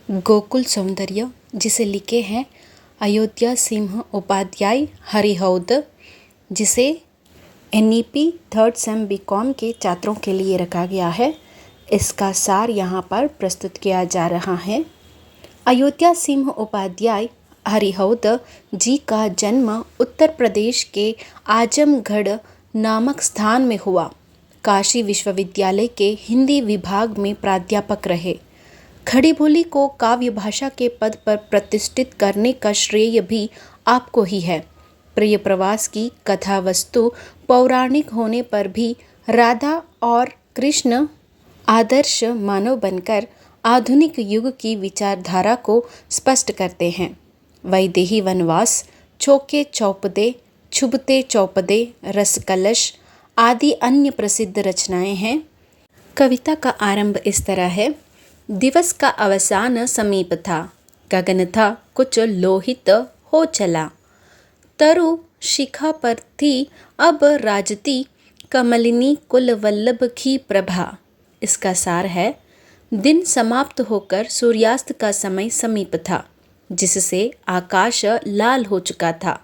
गोकुल सौंदर्य, जिसे लिखे हैं अयोध्या सिंह उपाध्याय हरिहौद, जिसे NEP थर्ड सेम BCom के छात्रों के लिए रखा गया है। इसका सार यहाँ पर प्रस्तुत किया जा रहा है। अयोध्या सिंह उपाध्याय हरिहौद जी का जन्म उत्तर प्रदेश के आजमगढ़ नामक स्थान में हुआ। काशी विश्वविद्यालय के हिंदी विभाग में प्राध्यापक रहे। खड़ी बोली को काव्य भाषा के पद पर प्रतिष्ठित करने का श्रेय भी आपको ही है। प्रिय प्रवास की कथा वस्तु पौराणिक होने पर भी राधा और कृष्ण आदर्श मानव बनकर आधुनिक युग की विचारधारा को स्पष्ट करते हैं। वैदेही वनवास, चौके चौपदे, छुबते चौपदे, रसकलश आदि अन्य प्रसिद्ध रचनाएं हैं। कविता का आरंभ इस तरह है। दिवस का अवसान समीप था, गगन था कुछ लोहित हो चला। तरु शिखा पर थी अब राजती, कमलिनी कुल वल्लभ की प्रभा। इसका सार है। दिन समाप्त होकर सूर्यास्त का समय समीप था, जिससे आकाश लाल हो चुका था।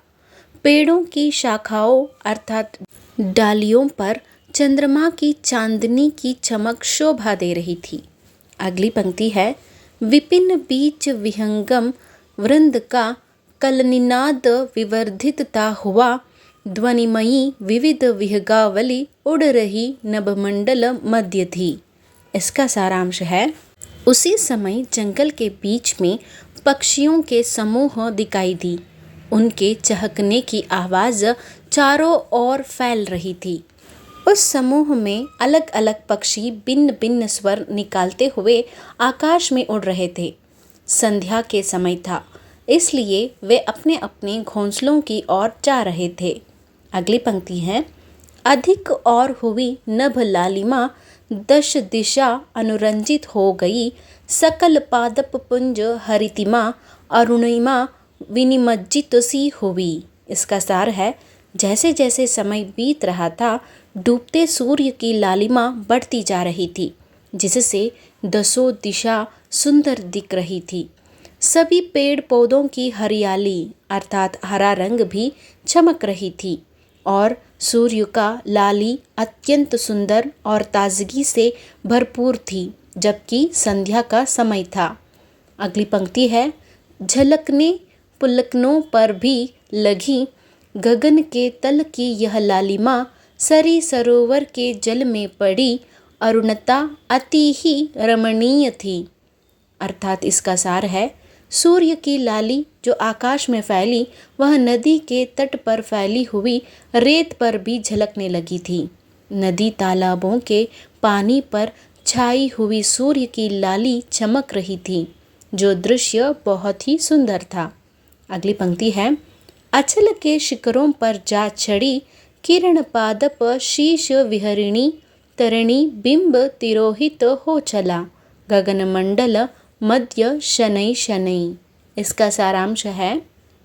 पेड़ों की शाखाओं अर्थात डालियों पर चंद्रमा की चांदनी की चमक शोभा दे रही थी। अगली पंक्ति है। विपिन बीच विहंगम वृंद का कलनिनाद विवर्धितता हुआ, ध्वनिमयी विविध विहगावली उड़ रही नभमंडल मध्य थी। इसका सारांश है। उसी समय जंगल के बीच में पक्षियों के समूह दिखाई दी। उनके चहकने की आवाज़ चारों ओर फैल रही थी। उस समूह में अलग अलग पक्षी भिन्न भिन्न स्वर निकालते हुए आकाश में उड़ रहे थे। संध्या के समय था, इसलिए वे अपने अपने घोंसलों की ओर जा रहे थे। अगली पंक्ति है। अधिक और हुई नभ लालिमा, दश दिशा अनुरंजित हो गई। सकल पादप पुंज हरितिमा, अरुणिमा विनिमज्जित सी हुई। इसका सार है। जैसे जैसे समय बीत रहा था, डूबते सूर्य की लालिमा बढ़ती जा रही थी, जिससे दसों दिशा सुंदर दिख रही थी। सभी पेड़ पौधों की हरियाली अर्थात हरा रंग भी चमक रही थी और सूर्य का लाली अत्यंत सुंदर और ताजगी से भरपूर थी, जबकि संध्या का समय था। अगली पंक्ति है। झलकने पुलकनों पर भी लगी, गगन के तल की यह लालिमा, सरी सरोवर के जल में पड़ी, अरुणता अति ही रमणीय थी। अर्थात इसका सार है। सूर्य की लाली जो आकाश में फैली, वह नदी के तट पर फैली हुई रेत पर भी झलकने लगी थी। नदी तालाबों के पानी पर छाई हुई सूर्य की लाली चमक रही थी, जो दृश्य बहुत ही सुंदर था। अगली पंक्ति है। अचल के शिखरों पर जा चढ़ी, किरण पादप शीश विहरिणी, तरणि बिंब तिरोहित हो चला, गगन मंडल मध्य शनै शनै। इसका सारांश है।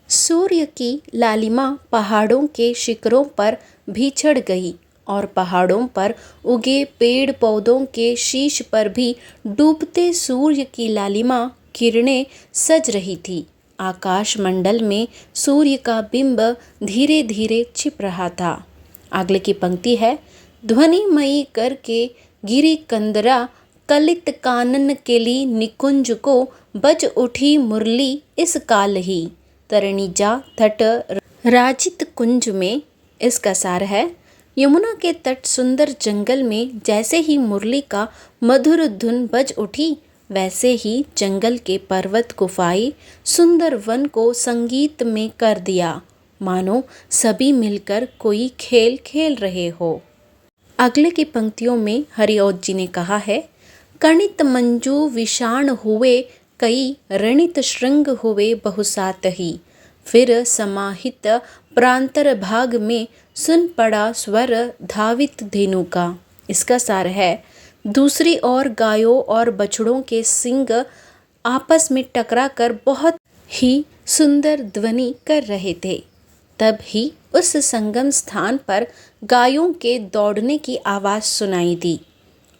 सूर्य की लालिमा पहाड़ों के शिखरों पर भी चढ़ गई और पहाड़ों पर उगे पेड़ पौधों के शीश पर भी डूबते सूर्य की लालिमा किरणें सज रही थी। आकाश मंडल में सूर्य का बिंब धीरे धीरे छिप रहा था। अगले की पंक्ति है। ध्वनिमयी करके गिरी कंदरा, कलित कानन केली निकुंज को, बज उठी मुरली इस काल ही, तरणिजा तट राजित कुंज में। इसका सार है। यमुना के तट सुंदर जंगल में जैसे ही मुरली का मधुर धुन बज उठी, वैसे ही जंगल के पर्वत गुफाएं सुंदर वन को संगीत में कर दिया, मानो सभी मिलकर कोई खेल खेल रहे हो। अगले की पंक्तियों में हरिऔध जी ने कहा है। कणित मंजू विषाण हुए कई, रणित श्रृंग हुए बहुसात ही, फिर समाहित प्रांतर भाग में सुन पड़ा स्वर धावित धेनु का। इसका सार है। दूसरी ओर गायों और बछड़ों के सींग आपस में टकराकर बहुत ही सुंदर ध्वनि कर रहे थे। तब ही उस संगम स्थान पर गायों के दौड़ने की आवाज़ सुनाई दी।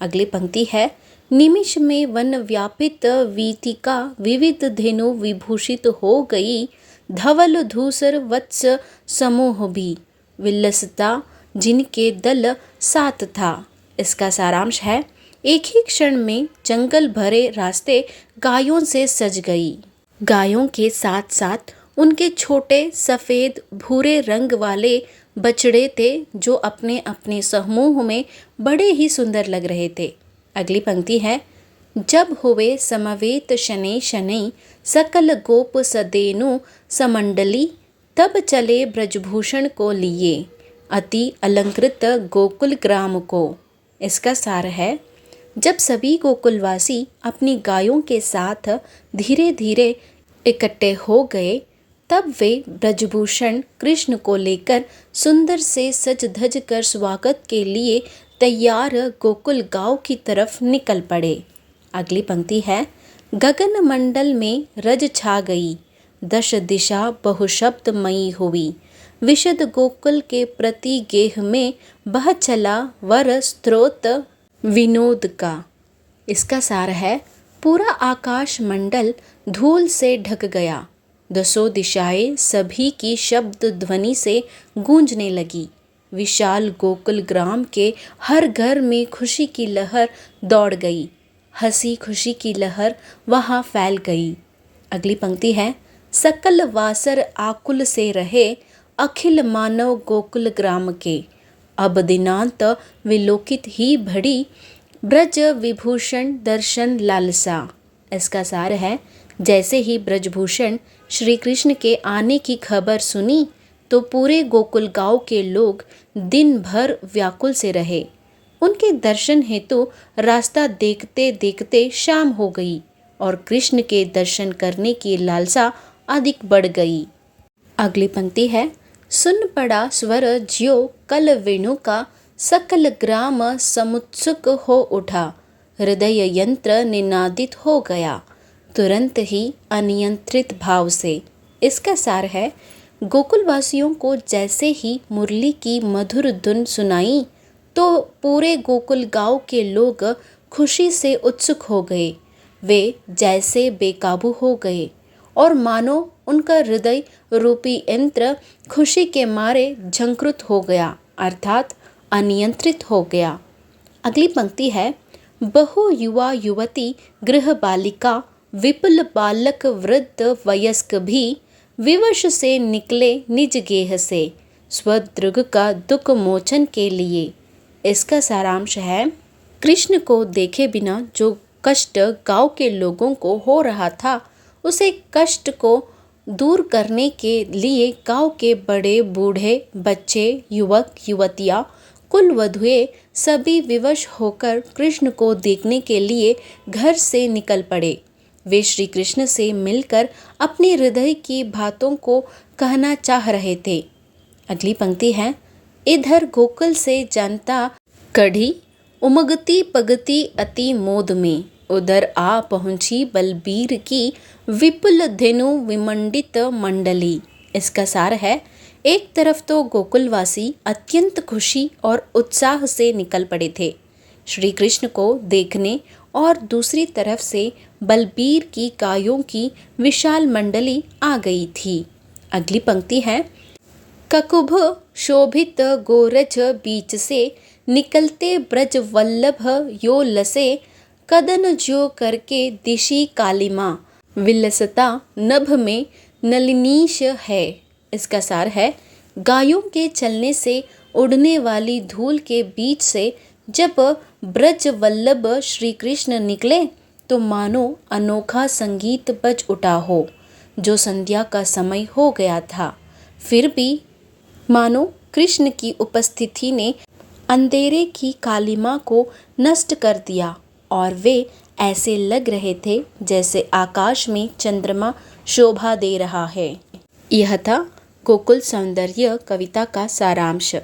अगली पंक्ति है। निमिष में वन व्यापित वीथिका विविध धेनु विभूषित हो गई। धवल धूसर वत्स समूह भी विलसता जिनके दल साथ था। इसका सारांश है, एक ही क्षण में जंगल भरे रास्ते गायों से सज गई। गायों के साथ साथ उनके छोटे सफ़ेद भूरे रंग वाले बछड़े थे जो अपने अपने समूह में बड़े ही सुंदर लग रहे थे। अगली पंक्ति है, जब हुए समवेत शनै शनै सकल गोप सदेनु समंडली, तब चले ब्रजभूषण को लिए अति अलंकृत गोकुल ग्राम को। इसका सार है, जब सभी गोकुलवासी अपनी गायों के साथ धीरे धीरे इकट्ठे हो गए, तब वे ब्रजभूषण कृष्ण को लेकर सुंदर से सज धज कर स्वागत के लिए तैयार गोकुल गांव की तरफ निकल पड़े। अगली पंक्ति है, गगन मंडल में रज छा गई, दश दिशा बहुशब्दमयी हुई, विशद गोकुल के प्रति गेह में बह चला वर स्त्रोत विनोद का। इसका सार है, पूरा आकाश मंडल धूल से ढक गया, दसों दिशाएं सभी की शब्द ध्वनि से गूंजने लगी। विशाल गोकुल ग्राम के हर घर में खुशी की लहर दौड़ गई, हंसी खुशी की लहर वहाँ फैल गई। अगली पंक्ति है, सकल वासर आकुल से रहे, अखिल मानव गोकुल ग्राम के, अब दिनांत विलोकित ही भड़ी, ब्रज विभूषण दर्शन लालसा। इसका सार है, जैसे ही ब्रजभूषण श्री कृष्ण के आने की खबर सुनी तो पूरे गोकुल गांव के लोग दिन भर व्याकुल से रहे। उनके दर्शन हेतु रास्ता देखते देखते शाम हो गई और कृष्ण के दर्शन करने की लालसा अधिक बढ़ गई। अगली पंक्ति है, सुन पड़ा स्वर ज्यो कल वेणु का, सकल ग्राम समुत्सुक हो उठा, हृदय यंत्र निनादित हो गया, तुरंत ही अनियंत्रित भाव से। इसका सार है, गोकुलवासियों को जैसे ही मुरली की मधुर धुन सुनाई तो पूरे गोकुल गांव के लोग खुशी से उत्सुक हो गए। वे जैसे बेकाबू हो गए और मानो उनका हृदय रूपी यंत्र खुशी के मारे झंकृत हो गया, अर्थात अनियंत्रित हो गया। अगली पंक्ति है, बहु युवा युवती गृह बालिका, विपुल बालक वृद्ध वयस्क भी, विवश से निकले निज गेह से, स्वदृग का दुख मोचन के लिए। इसका सारांश है, कृष्ण को देखे बिना जो कष्ट गांव के लोगों को हो रहा था, उसे कष्ट को दूर करने के लिए गांव के बड़े बूढ़े बच्चे युवक युवतियाँ कुल वधुएं सभी विवश होकर कृष्ण को देखने के लिए घर से निकल पड़े। वे श्री कृष्ण से मिलकर अपने हृदय की बातों को कहना चाह रहे थे। अगली पंक्ति है, इधर गोकुल से जनता कढ़ी, उमगती पगती अति मोद में, उधर आ पहुंची बलबीर की, विपुल धेनु विमंडित मंडली। इसका सार है, एक तरफ तो गोकुलवासी अत्यंत खुशी और उत्साह से निकल पड़े थे श्री कृष्ण को देखने, और दूसरी तरफ से बलबीर की गायों की विशाल मंडली आ गई थी। अगली पंक्ति है, ककुभ शोभित गोरज बीच से, निकलते ब्रज वल्लभ यो लसे, कदन ज्यो करके दिशी कालिमा, विलसता नभ में नलिनीश है। इसका सार है, गायों के चलने से उड़ने वाली धूल के बीच से जब ब्रज वल्लभ श्री कृष्ण निकले तो मानो अनोखा संगीत बज उठा हो। जो संध्या का समय हो गया था, फिर भी मानो कृष्ण की उपस्थिति ने अंधेरे की कालिमा को नष्ट कर दिया और वे ऐसे लग रहे थे जैसे आकाश में चंद्रमा शोभा दे रहा है। यह था गोकुल सौंदर्य कविता का सारांश।